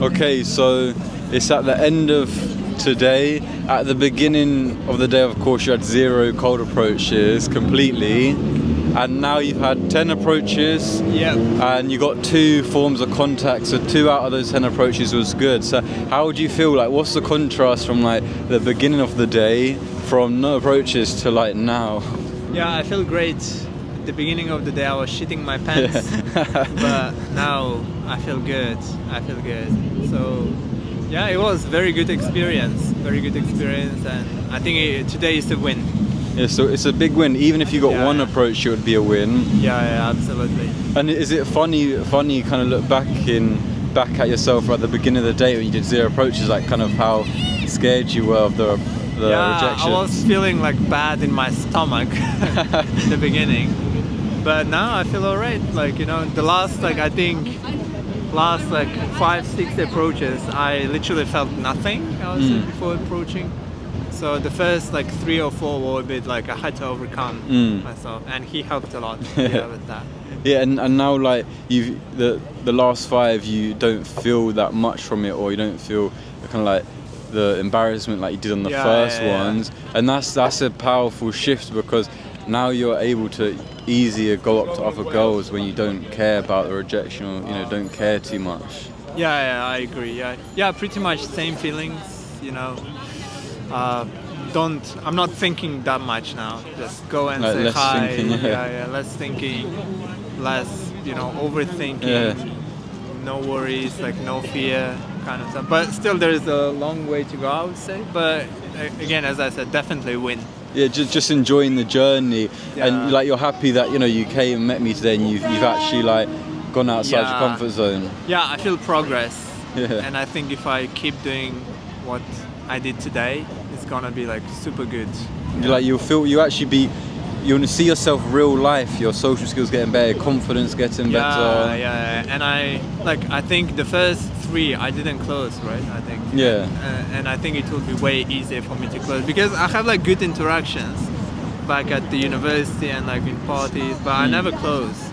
Okay, so it's at the end of today. At the beginning of the day, of course, you had 0 cold approaches completely. And now you've had 10 approaches. Yeah. And you got 2 forms of contact. So 2 out of those 10 approaches was good. So how would you feel? Like, what's the contrast from like the beginning of the day, from no approaches to like now? Yeah, I feel great. At the beginning of the day, I was shitting my pants, but now I feel good. So, yeah, it was very good experience. And I think today is the win. Yeah, so it's a big win. Even if you got one approach, it would be a win. Yeah, absolutely. And is it funny kind of look back at yourself at the beginning of the day when you did 0 approaches, like kind of how scared you were of the rejection? I was feeling like bad in my stomach in the beginning, but now I feel alright. Like, you know, the last 5-6 approaches, I literally felt nothing. I would say before approaching. So the first 3 or 4 were a bit like I had to overcome myself, and he helped a lot with that. Yeah, and now like the last 5, you don't feel that much from it, or you don't feel kind of like the embarrassment like you did on the first ones, and that's a powerful shift, because now you're able to easier go up to other girls when you don't care about the rejection, or don't care too much. Yeah, I agree. Yeah, pretty much same feelings. I'm not thinking that much now. Just go and say less hi. Thinking, less thinking, less overthinking. Yeah. No worries, no fear, kind of stuff. But still, there is a long way to go, I would say. But again, as I said, definitely win. Yeah, just enjoying the journey, and you're happy that you came and met me today, and you've actually gone outside your comfort zone. Yeah, I feel progress. Yeah. And I think if I keep doing what I did today, it's gonna be super good. You want to see yourself real life, your social skills getting better, confidence getting better. Yeah. And I think the first 3 I didn't close, right? I think. Yeah. And I think it will be way easier for me to close, because I have good interactions back at the university and in parties, but I never close.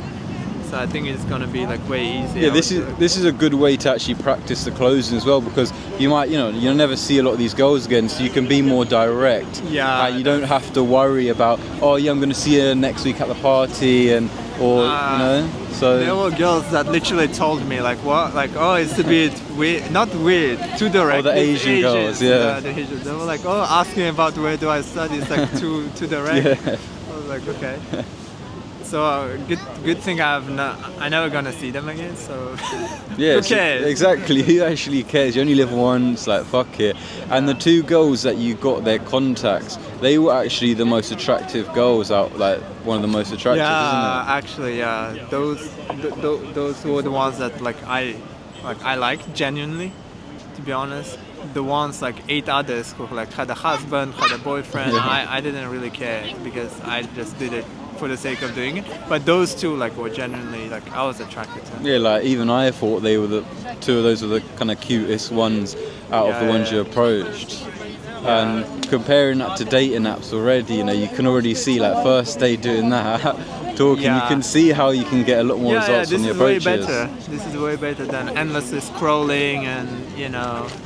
So I think it's gonna be way easier. Yeah, this is a good way to actually practice the closing as well, because you might you'll never see a lot of these girls again, so you can be more direct. Yeah. You don't have to worry about I'm going to see her next week at the party, So there were girls that literally told me what, it's a bit weird, not weird, too direct. The Asian girls, yeah. The Asians. They were asking about where do I study. It's too direct. Yeah. I was okay. So good thing I'm never gonna see them again. So yeah, who cares? Exactly. Who actually cares? You only live once. Fuck it. And the 2 girls that you got their contacts, they were actually the most attractive girls out. One of the most attractive. Yeah, isn't it? actually, yeah. Those were the ones that I liked genuinely. To be honest, the ones 8 others who had a husband, had a boyfriend, I didn't really care, because I just did it for the sake of doing it. But those 2 were genuinely I was attracted to them. Yeah, even I thought they were the 2 of those were the kind of cutest ones out of the ones you approached. And comparing that to dating apps already, you can already see first day doing that, talking, you can see how you can get a lot more results from the approaches. This is way better than endlessly scrolling and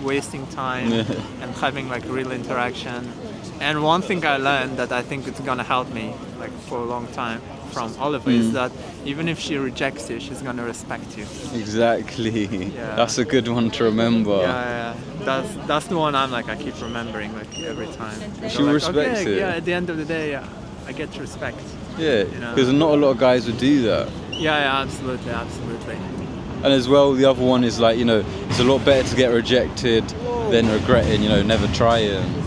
wasting time and having real interaction. And one thing I learned that I think it's gonna help me for a long time from Oliver is that even if she rejects you, she's gonna respect you. Exactly. Yeah. That's a good one to remember. Yeah. That's the one I keep remembering every time. She respects it. Yeah, at the end of the day, I get respect. Yeah, because not a lot of guys would do that. Yeah, absolutely. And as well, the other one is it's a lot better to get rejected than regretting, never trying.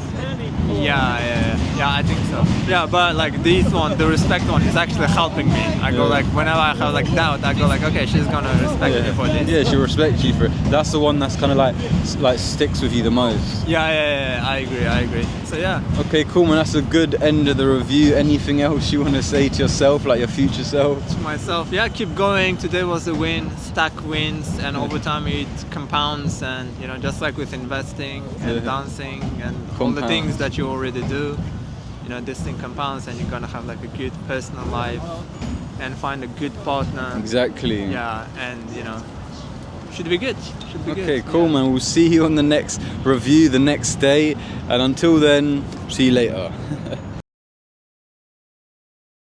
Yeah, I think so. Yeah, but this one, the respect one, is actually helping me. I go whenever I have doubt, I go okay, she's gonna respect me for this. Yeah, she'll respect you for it. That's the one that's kind of sticks with you the most. Yeah, I agree. So yeah. Okay, cool, man. That's a good end of the review. Anything else you want to say to yourself, your future self? To myself, keep going. Today was a win, stack wins, and over time it compounds. And just like with investing and dancing and all the things that you already do, this thing compounds, and you're gonna have a good personal life and find a good partner. Exactly. Yeah, and should be good. Should be Okay, good. cool, man. We'll see you on the next review the next day, and until then, see you later.